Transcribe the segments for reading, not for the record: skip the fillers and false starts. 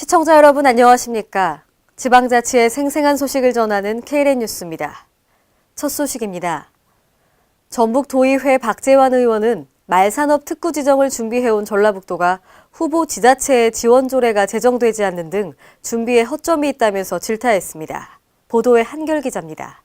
시청자 여러분 안녕하십니까? 지방자치의 생생한 소식을 전하는 KLN 뉴스입니다. 첫 소식입니다. 전북도의회 박재환 의원은 말산업 특구 지정을 준비해온 전라북도가 후보 지자체의 지원 조례가 제정되지 않는 등 준비에 허점이 있다면서 질타했습니다. 보도에 한결 기자입니다.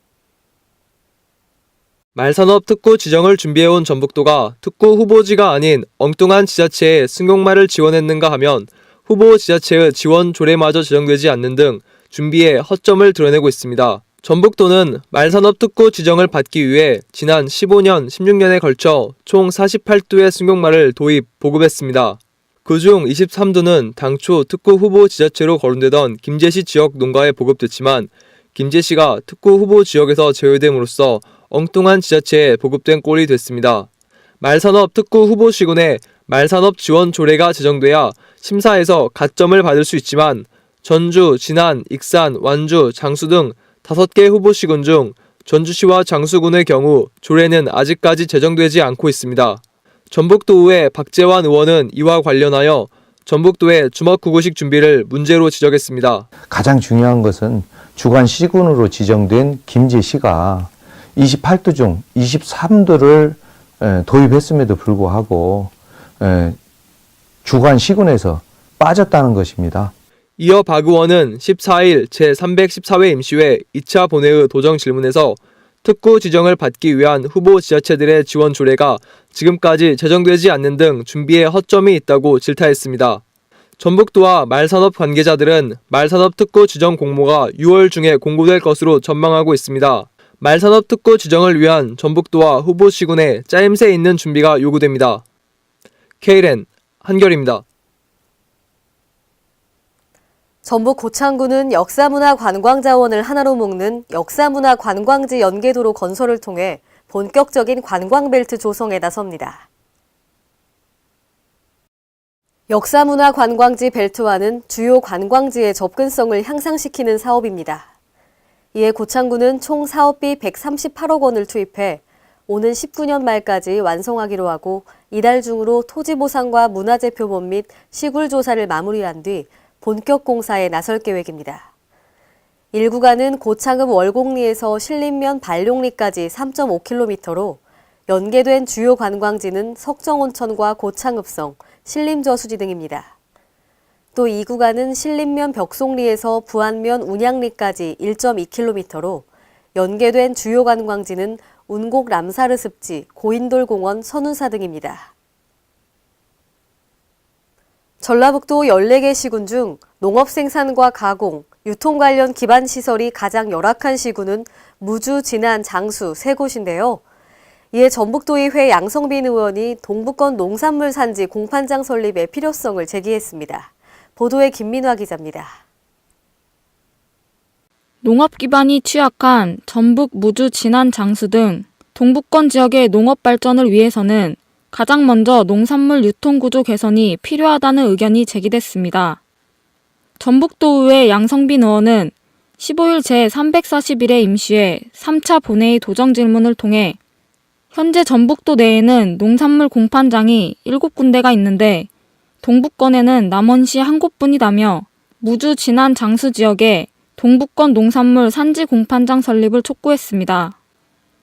말산업 특구 지정을 준비해온 전북도가 특구 후보지가 아닌 엉뚱한 지자체에 승용말을 지원했는가 하면 후보 지자체의 지원 조례마저 제정되지 않는 등 준비에 허점을 드러내고 있습니다. 전북도는 말산업 특구 지정을 받기 위해 지난 15년, 16년에 걸쳐 총 48두의 승용말을 도입, 보급했습니다. 그중 23두는 당초 특구 후보 지자체로 거론되던 김제시 지역 농가에 보급됐지만 김제시가 특구 후보 지역에서 제외됨으로써 엉뚱한 지자체에 보급된 꼴이 됐습니다. 말산업 특구 후보 시군에 말산업 지원 조례가 제정돼야 심사에서 가점을 받을 수 있지만 전주, 진안, 익산, 완주, 장수 등 5개 후보 시군 중 전주시와 장수군의 경우 조례는 아직까지 제정되지 않고 있습니다. 전북도의회 박재환 의원은 이와 관련하여 전북도의 주먹구구식 준비를 문제로 지적했습니다. 가장 중요한 것은 주관 시군으로 지정된 김제시가 28도 중 23도를 도입했음에도 불구하고 주관 시군에서 빠졌다는 것입니다. 이어 박 의원은 14일 제314회 임시회 2차 본회의 도정 질문에서 특구 지정을 받기 위한 후보 지자체들의 지원 조례가 지금까지 제정되지 않는 등 준비에 허점이 있다고 질타했습니다. 전북도와 말산업 관계자들은 말산업 특구 지정 공모가 6월 중에 공고될 것으로 전망하고 있습니다. 말산업 특구 지정을 위한 전북도와 후보 시군의 짜임새 있는 준비가 요구됩니다. KLN 한결입니다. 전북 고창군은 역사문화관광자원을 하나로 묶는 역사문화관광지 연계도로 건설을 통해 본격적인 관광벨트 조성에 나섭니다. 역사문화관광지 벨트화는 주요 관광지의 접근성을 향상시키는 사업입니다. 이에 고창군은 총 사업비 138억 원을 투입해 오는 19년 말까지 완성하기로 하고 이달 중으로 토지 보상과 문화재 표본 및 시굴 조사를 마무리한 뒤 본격 공사에 나설 계획입니다. 1구간은 고창읍 월곡리에서 신림면 발룡리까지 3.5km로 연계된 주요 관광지는 석정온천과 고창읍성, 신림저수지 등입니다. 또 2구간은 신림면 벽송리에서 부안면 운양리까지 1.2km로 연계된 주요 관광지는 운곡 람사르 습지, 고인돌공원, 선운사 등입니다. 전라북도 14개 시군 중 농업 생산과 가공, 유통 관련 기반 시설이 가장 열악한 시군은 무주, 진안, 장수 3곳인데요. 이에 전북도의회 양성빈 의원이 동북권 농산물 산지 공판장 설립의 필요성을 제기했습니다. 보도에 김민화 기자입니다. 농업 기반이 취약한 전북, 무주, 진안, 장수 등 동북권 지역의 농업 발전을 위해서는 가장 먼저 농산물 유통구조 개선이 필요하다는 의견이 제기됐습니다. 전북도의회 양성빈 의원은 15일 제341회 임시회 3차 본회의 도정 질문을 통해 현재 전북도 내에는 농산물 공판장이 7군데가 있는데 동북권에는 남원시 한 곳뿐이라며 무주, 진안, 장수 지역에 동북권 농산물 산지 공판장 설립을 촉구했습니다.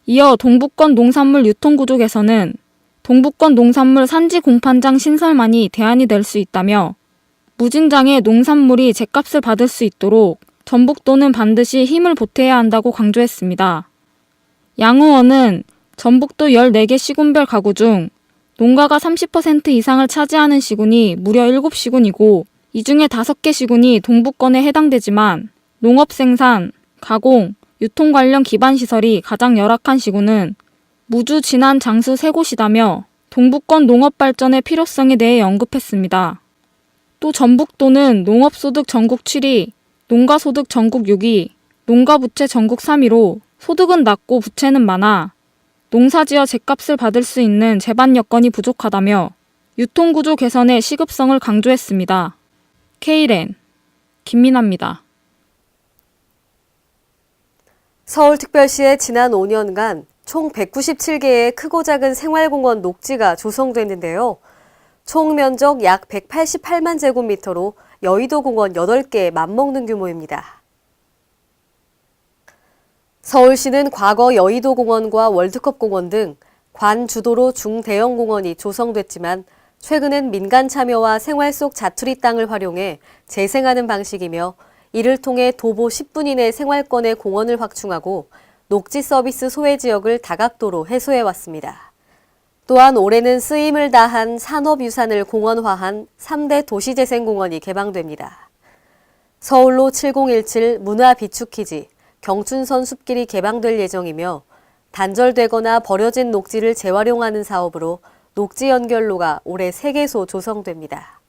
이어 동북권 농산물 유통구조 개선은 동북권 농산물 산지 공판장 신설만이 대안이 될 수 있다며 무진장의 농산물이 죗값을 받을 수 있도록 전북도는 반드시 힘을 보태야 한다고 강조했습니다. 양 의원은 전북도 14개 시군별 가구 중 농가가 30% 이상을 차지하는 시군이 무려 7시군이고 이 중에 5개 시군이 동북권에 해당되지만 농업 생산, 가공, 유통 관련 기반 시설이 가장 열악한 시군은 무주, 진안, 장수 3곳이다며 동북권 농업 발전의 필요성에 대해 언급했습니다. 또 전북도는 농업소득 전국 7위, 농가소득 전국 6위, 농가부채 전국 3위로 소득은 낮고 부채는 많아 농사지어 죗값을 받을 수 있는 재반 여건이 부족하다며 유통구조 개선의 시급성을 강조했습니다. KLN 김민아입니다. 서울특별시에 지난 5년간 총 197개의 크고 작은 생활공원 녹지가 조성됐는데요. 총 면적 약 188만 제곱미터로 여의도 공원 8개 맘먹는 규모입니다. 서울시는 과거 여의도 공원과 월드컵 공원 등 관 주도로 중대형 공원이 조성됐지만 최근엔 민간 참여와 생활 속 자투리 땅을 활용해 재생하는 방식이며 이를 통해 도보 10분 이내 생활권의 공원을 확충하고 녹지 서비스 소외 지역을 다각도로 해소해왔습니다. 또한 올해는 쓰임을 다한 산업유산을 공원화한 3대 도시재생공원이 개방됩니다. 서울로 7017 문화비축기지, 경춘선 숲길이 개방될 예정이며 단절되거나 버려진 녹지를 재활용하는 사업으로 녹지 연결로가 올해 3개소 조성됩니다.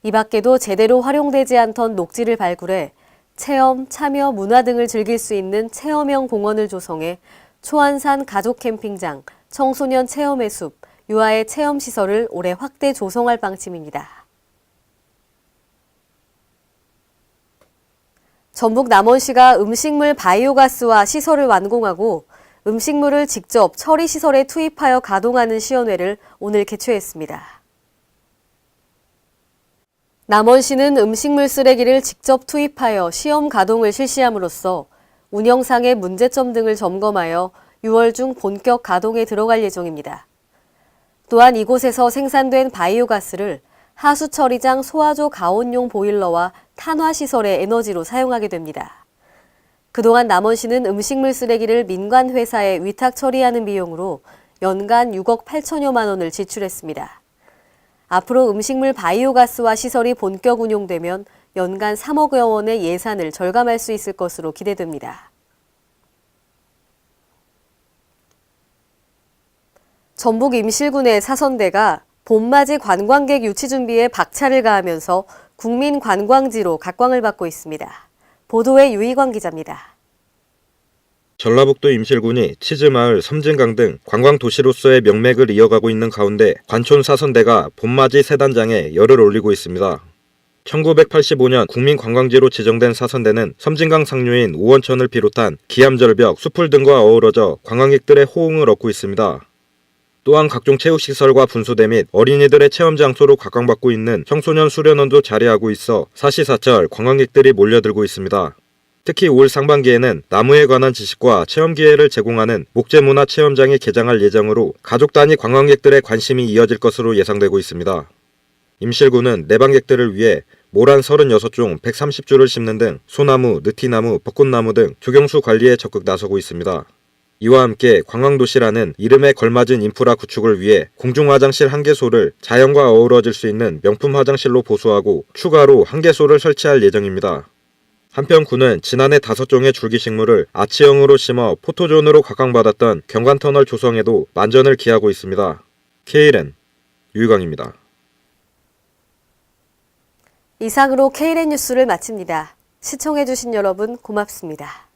이 밖에도 제대로 활용되지 않던 녹지를 발굴해 체험, 참여, 문화 등을 즐길 수 있는 체험형 공원을 조성해 초안산 가족 캠핑장, 청소년 체험의 숲, 유아의 체험시설을 올해 확대 조성할 방침입니다. 전북 남원시가 음식물 바이오가스화 시설을 완공하고 음식물을 직접 처리시설에 투입하여 가동하는 시연회를 오늘 개최했습니다. 남원시는 음식물 쓰레기를 직접 투입하여 시험 가동을 실시함으로써 운영상의 문제점 등을 점검하여 6월 중 본격 가동에 들어갈 예정입니다. 또한 이곳에서 생산된 바이오가스를 하수처리장 소화조 가온용 보일러와 탄화시설의 에너지로 사용하게 됩니다. 그동안 남원시는 음식물 쓰레기를 민간 회사에 위탁 처리하는 비용으로 연간 6억 8천여만 원을 지출했습니다. 앞으로 음식물 바이오가스화 시설이 본격 운용되면 연간 3억여 원의 예산을 절감할 수 있을 것으로 기대됩니다. 전북 임실군의 사선대가 봄맞이 관광객 유치 준비에 박차를 가하면서 국민 관광지로 각광을 받고 있습니다. 보도에 유희광 기자입니다. 전라북도 임실군이 치즈마을, 섬진강 등 관광도시로서의 명맥을 이어가고 있는 가운데 관촌 사선대가 봄맞이 세단장에 열을 올리고 있습니다. 1985년 국민관광지로 지정된 사선대는 섬진강 상류인 오원천을 비롯한 기암절벽, 숲풀 등과 어우러져 관광객들의 호응을 얻고 있습니다. 또한 각종 체육시설과 분수대 및 어린이들의 체험 장소로 각광받고 있는 청소년 수련원도 자리하고 있어 사시사철 관광객들이 몰려들고 있습니다. 특히 올 상반기에는 나무에 관한 지식과 체험 기회를 제공하는 목재문화 체험장이 개장할 예정으로 가족 단위 관광객들의 관심이 이어질 것으로 예상되고 있습니다. 임실군은 내방객들을 위해 모란 36종 130주를 심는 등 소나무, 느티나무, 벚꽃나무 등 조경수 관리에 적극 나서고 있습니다. 이와 함께 관광도시라는 이름에 걸맞은 인프라 구축을 위해 공중화장실 1개소를 자연과 어우러질 수 있는 명품 화장실로 보수하고 추가로 1개소를 설치할 예정입니다. 한편 군은 지난해 5종의 줄기식물을 아치형으로 심어 포토존으로 각광받았던 경관터널 조성에도 만전을 기하고 있습니다. KLN 유희광입니다. 이상으로 KLN 뉴스를 마칩니다. 시청해주신 여러분 고맙습니다.